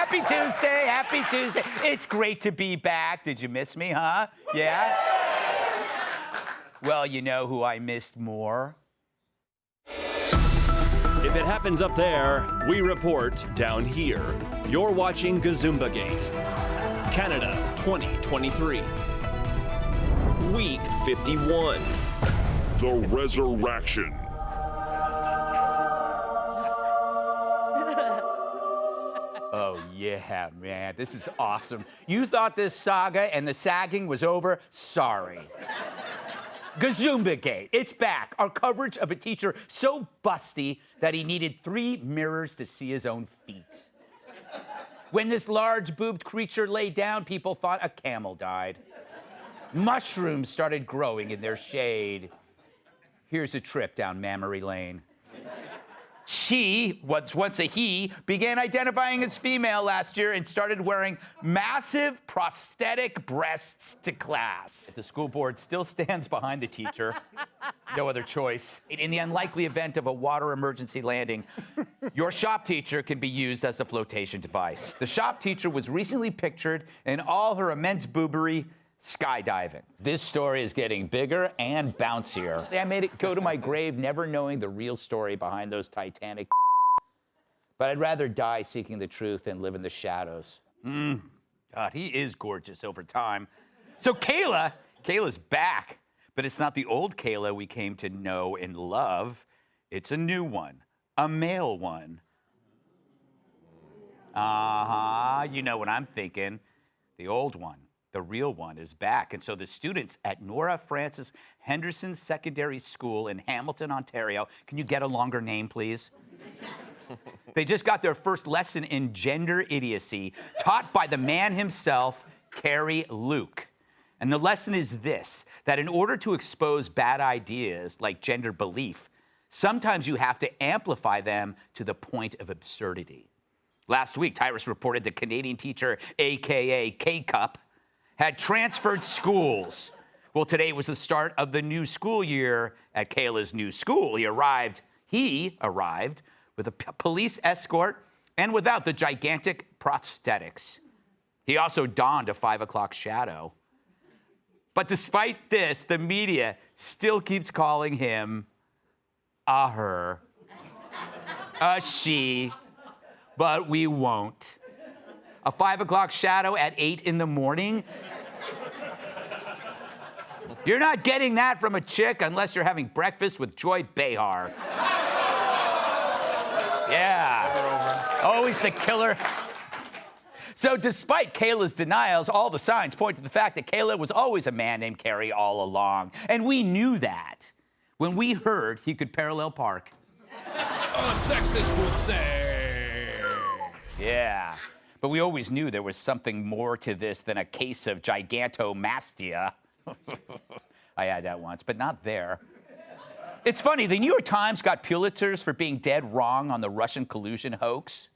Happy Tuesday, happy Tuesday. It's great to be back. Did you miss me, huh? Yeah? Well, you know who I missed more? If it happens up there, we report down here. You're watching Gazoombagate, Canada 2023. Week 51. The Resurrection. Oh, yeah, man, this is awesome. You thought this saga and the sagging was over? Sorry. Gazoombagate, it's back. Our coverage of a teacher so busty that he needed 3 mirrors to see his own feet. When this large-boobed creature lay down, people thought a camel died. Mushrooms started growing in their shade. Here's a trip down Mammary Lane. She, once a he, began identifying as female last year and started wearing massive prosthetic breasts to class. The school board still stands behind the teacher. No other choice. In the unlikely event of a water emergency landing, your shop teacher can be used as a flotation device. The shop teacher was recently pictured in all her immense boobery skydiving. This story is getting bigger and bouncier. I made it go to my grave never knowing the real story behind those Titanic. But I'd rather die seeking the truth than live in the shadows. God, he is gorgeous over time. So Kayla's back, but it's not the old Kayla we came to know and love. It's a new one, a male one. You know what I'm thinking. The old one. The real one is back. And so the students at Nora Francis Henderson Secondary School in Hamilton, Ontario, can you get a longer name, please? They just got their first lesson in gender idiocy, taught by the man himself, Carrie Luke. And the lesson is this, that in order to expose bad ideas like gender belief, sometimes you have to amplify them to the point of absurdity. Last week, Tyrus reported the Canadian teacher, AKA K-Cup, had transferred schools. Well, today was the start of the new school year at Kayla's new school. He arrived with a police escort and without the gigantic prosthetics. He also donned a 5 o'clock shadow. But despite this, the media still keeps calling him a her, a she, but we won't. A 5 o'clock shadow at 8 in the morning? You're not getting that from a chick unless you're having breakfast with Joy Behar. Yeah. Always the killer. So despite Kayla's denials, all the signs point to the fact that Kayla was always a man named Carrie all along. And we knew that when we heard he could parallel park. A sexist would say. Yeah. But we always knew there was something more to this than a case of gigantomastia. I had that once, but not there. It's funny, the New York Times got Pulitzers for being dead wrong on the Russian collusion hoax.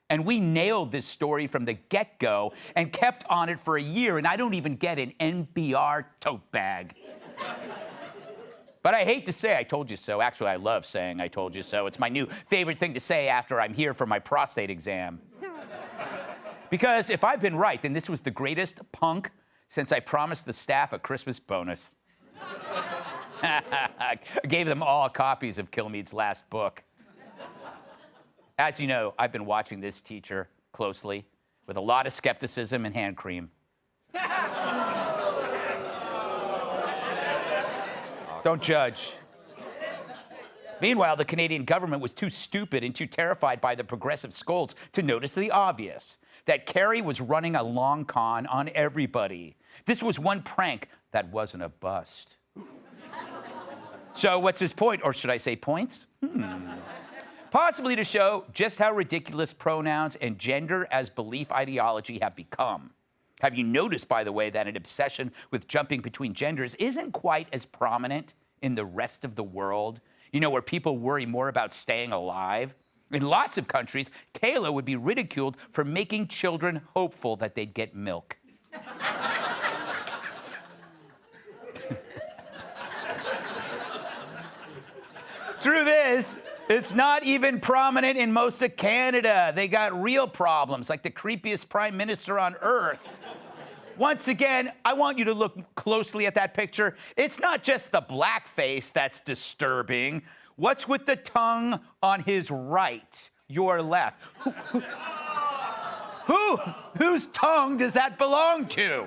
And we nailed this story from the get-go and kept on it for a year, and I don't even get an NPR tote bag. But I hate to say I told you so. Actually, I love saying I told you so. It's my new favorite thing to say after I'm here for my prostate exam. Because if I've been right, then this was the greatest punk since I promised the staff a Christmas bonus. I gave them all copies of Kilmeade's last book. As you know, I've been watching this teacher closely with a lot of skepticism and hand cream. Don't judge. Meanwhile, the Canadian government was too stupid and too terrified by the progressive scolds to notice the obvious, that Carrie was running a long con on everybody. This was one prank that wasn't a bust. So what's his point? Or should I say points? Possibly to show just how ridiculous pronouns and gender as belief ideology have become. Have you noticed, by the way, that an obsession with jumping between genders isn't quite as prominent in the rest of the world? You know, where people worry more about staying alive? In lots of countries, Kayla would be ridiculed for making children hopeful that they'd get milk. Truth is, It's not even prominent in most of Canada. They got real problems, like the creepiest prime minister on earth. Once again, I want you to look closely at that picture. It's not just the blackface that's disturbing. What's with the tongue on his right, your left? Whose tongue does that belong to?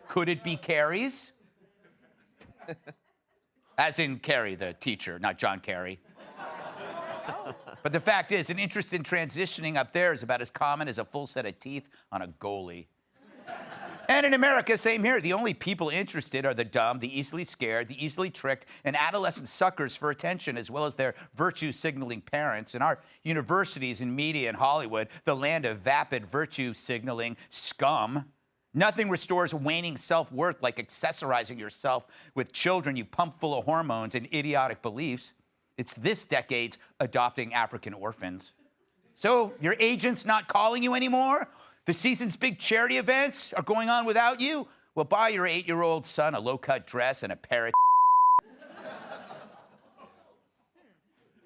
Could it be Carrie's? As in Carrie, the teacher, not John Kerry. But the fact is, an interest in transitioning up there is about as common as a full set of teeth on a goalie. And in America, same here. The only people interested are the dumb, the easily scared, the easily tricked, and adolescent suckers for attention, as well as their virtue-signaling parents. In our universities and media in Hollywood, the land of vapid virtue-signaling scum, nothing restores waning self-worth like accessorizing yourself with children you pump full of hormones and idiotic beliefs. It's this decade's adopting African orphans. So, your agent's not calling you anymore? The season's big charity events are going on without you? Well, buy your 8-year-old son a low-cut dress and a pair of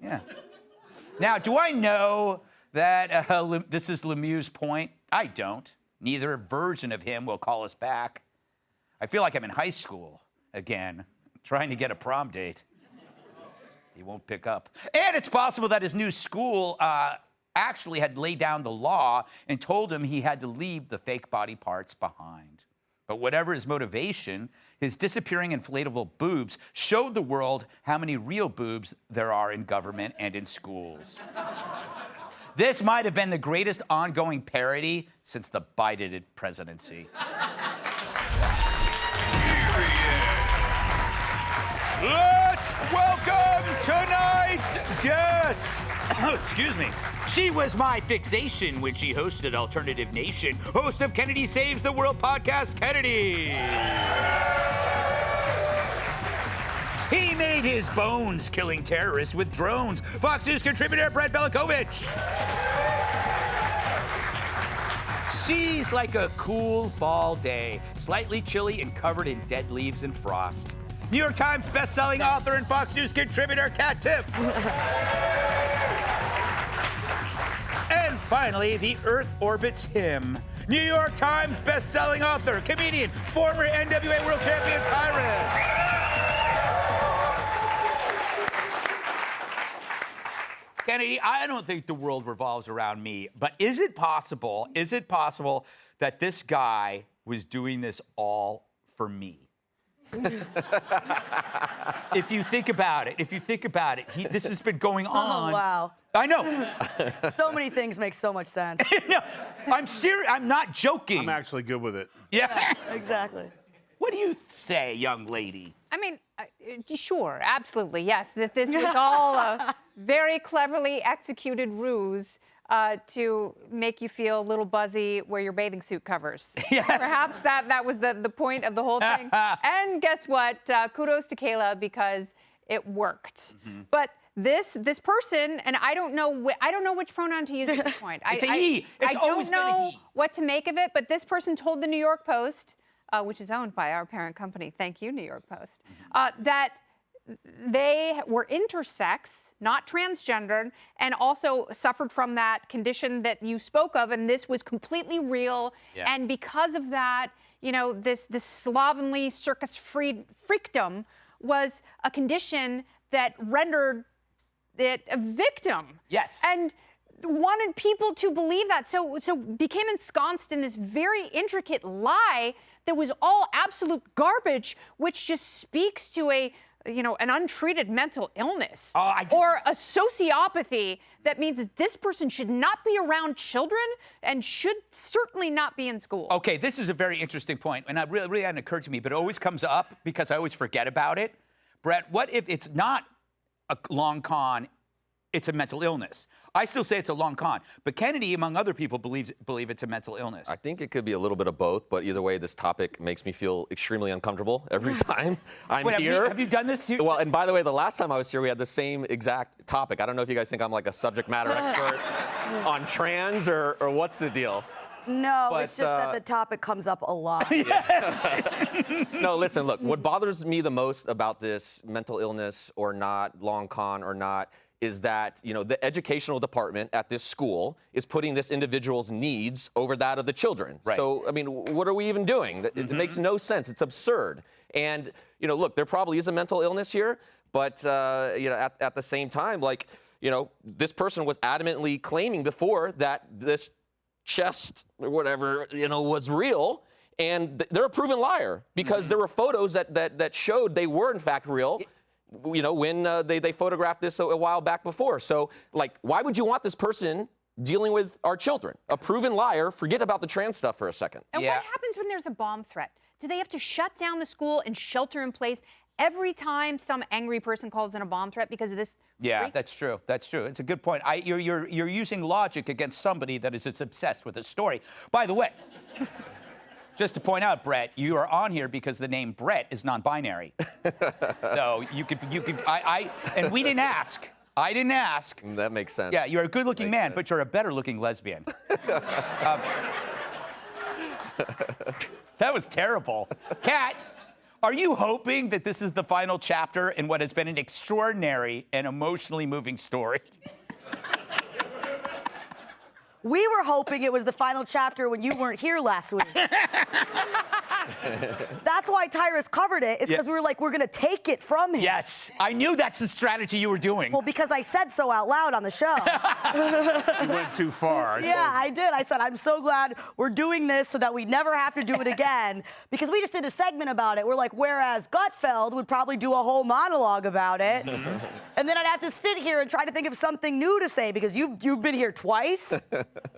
Yeah. Now, do I know that this is Lemieux's point? I don't. Neither version of him will call us back. I feel like I'm in high school again, trying to get a prom date. He won't pick up. And it's possible that his new school actually had laid down the law and told him he had to leave the fake body parts behind. But whatever his motivation, his disappearing inflatable boobs showed the world how many real boobs there are in government and in schools. This might have been the greatest ongoing parody since the Biden presidency. Let's welcome tonight's guest. Excuse me. She was my fixation when she hosted Alternative Nation, host of Kennedy Saves the World podcast, Kennedy. He made his bones killing terrorists with drones. Fox News contributor Brett Velikovich. She's like a cool fall day, slightly chilly and covered in dead leaves and frost. New York Times best-selling author and Fox News contributor Kat Tiff. And finally, the Earth orbits him. New York Times best-selling author, comedian, former NWA World Champion Tyrus. Kennedy, I don't think the world revolves around me, but is it possible that this guy was doing this all for me? If you think about it, this has been going on. Oh, wow. I know. So many things make so much sense. No, I'm serious. I'm not joking. I'm actually good with it. Yeah. Exactly. What do you say, young lady? I mean, sure, absolutely, yes. That this was all a very cleverly executed ruse to make you feel a little buzzy where your bathing suit covers. Yes. Perhaps that was the point of the whole thing. And guess what? Kudos to Kayla because it worked. Mm-hmm. But this person, and I don't know which pronoun to use at this point. It's a he. It's I always don't been a know he. what to make of it, but this person told the New York Post, which is owned by our parent company, thank you, New York Post, that they were intersex, not transgendered, and also suffered from that condition that you spoke of, and this was completely real. Yeah. And because of that, this slovenly circus freakdom was a condition that rendered it a victim. Yes. And wanted people to believe that, so became ensconced in this very intricate lie that was all absolute garbage, which just speaks to an untreated mental illness or a sociopathy that means that this person should not be around children and should certainly not be in school. Okay, this is a very interesting point, and it really hadn't occurred to me, but it always comes up because I always forget about it. Brett, what if it's not a long con, it's a mental illness? I still say it's a long con, but Kennedy, among other people, believe it's a mental illness. I think it could be a little bit of both, but either way, this topic makes me feel extremely uncomfortable every time I'm here. Have you done this? Well, and by the way, the last time I was here, we had the same exact topic. I don't know if you guys think I'm like a subject matter expert on trans or what's the deal. No, But, it's just that the topic comes up a lot. Yes. No, listen, look, what bothers me the most about this mental illness or not, long con or not, is that, the educational department at this school is putting this individual's needs over that of the children. Right. So, I mean, what are we even doing? It makes no sense. It's absurd. And, look, there probably is a mental illness here, but, at the same time, this person was adamantly claiming before that this chest or whatever, was real. And they're a proven liar because there were photos that showed they were in fact real, when they photographed this a while back before. So, why would you want this person dealing with our children? A proven liar. Forget about the trans stuff for a second. And what happens when there's a bomb threat? Do they have to shut down the school and shelter in place every time some angry person calls in a bomb threat because of this? Yeah, that's true. That's true. It's a good point. You're using logic against somebody that is as obsessed with a story. By the way, just to point out, Brett, you are on here because the name Brett is non-binary. So you could, and we didn't ask. I didn't ask. That makes sense. Yeah, you're a good-looking man, but you're a better-looking lesbian. That was terrible. Kat, are you hoping that this is the final chapter in what has been an extraordinary and emotionally moving story? We were hoping it was the final chapter when you weren't here last week. That's why Tyrus covered it, is because we were like, we're going to take it from him. Yes, I knew that's the strategy you were doing. Well, because I said so out loud on the show. You went too far. I did. I said, I'm so glad we're doing this so that we never have to do it again. Because we just did a segment about it. We're like, whereas Gutfeld would probably do a whole monologue about it. And then I'd have to sit here and try to think of something new to say because you've been here twice.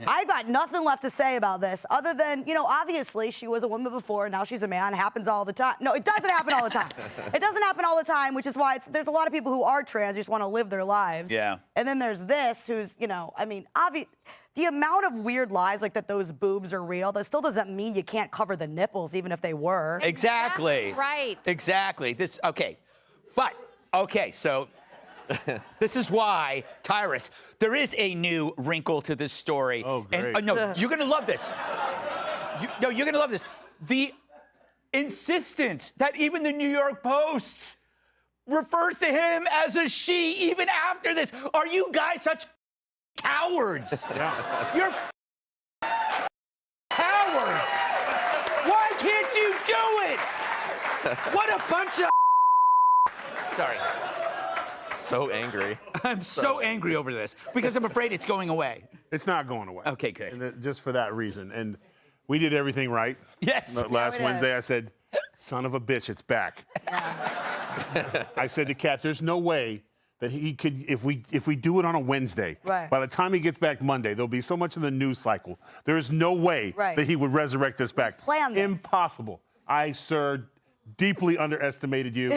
I've got nothing left to say about this other than, obviously she was a woman before, now she's a man. It happens all the time. No, it doesn't happen all the time. It doesn't happen all the time, which is why there's a lot of people who are trans, just want to live their lives. Yeah. And then there's this, who's, the amount of weird lies like that those boobs are real, that still doesn't mean you can't cover the nipples even if they were. Exactly. Right. Exactly. So this is why, Tyrus, there is a new wrinkle to this story. Oh, great. And, no, you're going to love this. You're going to love this. The insistence that even the New York Post refers to him as a she even after this. Are you guys such cowards? Yeah. You're cowards. Why can't you do it? What a bunch of Sorry. So angry. I'm so angry over this because I'm afraid it's going away. It's not going away. Okay, good. And just for that reason. And we did everything right. Yes. Last we did. Wednesday, I said, son of a bitch, it's back. I said to Kat, there's no way that he could, if we do it on a Wednesday, Right. by the time he gets back Monday, there'll be so much in the news cycle. There is no way Right. that he would resurrect this back. Plan this. Impossible. I, sir, deeply underestimated you.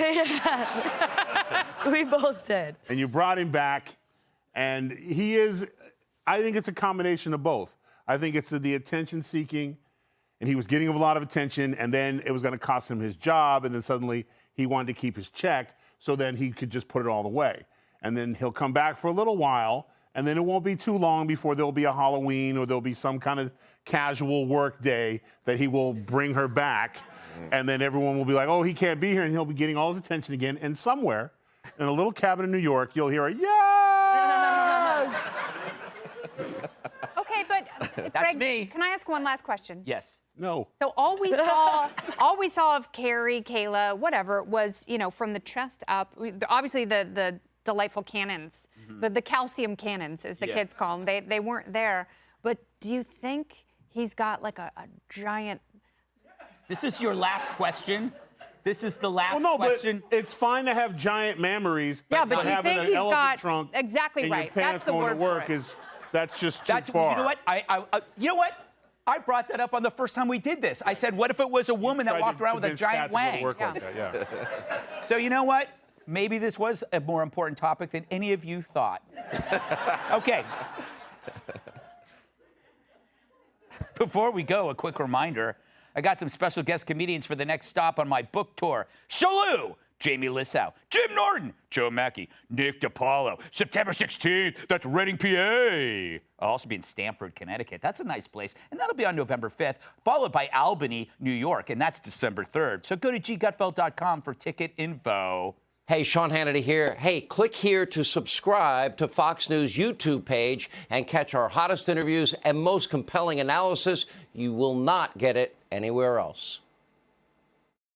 We both did. And you brought him back, and he is, I think it's a combination of both. I think it's the attention seeking, and he was getting a lot of attention, and then it was going to cost him his job, and then suddenly he wanted to keep his check, so then he could just put it all away. And then he'll come back for a little while, and then it won't be too long before there'll be a Halloween or there'll be some kind of casual work day that he will bring her back, and then everyone will be like, oh, he can't be here, and he'll be getting all his attention again, and somewhere in a little cabin in New York, you'll hear a yes! Okay, but That's Greg, me. Can I ask one last question? Yes. No. So all we saw of Carrie, Kayla, whatever, was, from the chest up. Obviously, the delightful cannons, the calcium cannons, as the kids call them. They weren't there. But do you think he's got like a giant? This is your last question. This is the last Well, no, question. but it's fine to have giant mammaries. Yeah, but do you having think an he's elephant got trunk exactly and right? Your pants That's the going word to work for it. that's just too far. You know what? You know what? I brought that up on the first time we did this. I said, what if it was a woman that Tried walked to around with a convince Kat giant to go to wang? work like that, yeah. So you know what? Maybe this was a more important topic than any of you thought. Okay. Before we go, a quick reminder. I got some special guest comedians for the next stop on my book tour. Shalou, Jamie Lissow, Jim Norton, Joe Mackey, Nick DiPaolo. September 16th, that's Reading, PA. I'll also be in Stamford, Connecticut. That's a nice place. And that'll be on November 5th, followed by Albany, New York, and that's December 3rd. So go to ggutfeld.com for ticket info. Hey, Sean Hannity here. Hey, click here to subscribe to Fox News YouTube page and catch our hottest interviews and most compelling analysis. You will not get it anywhere else.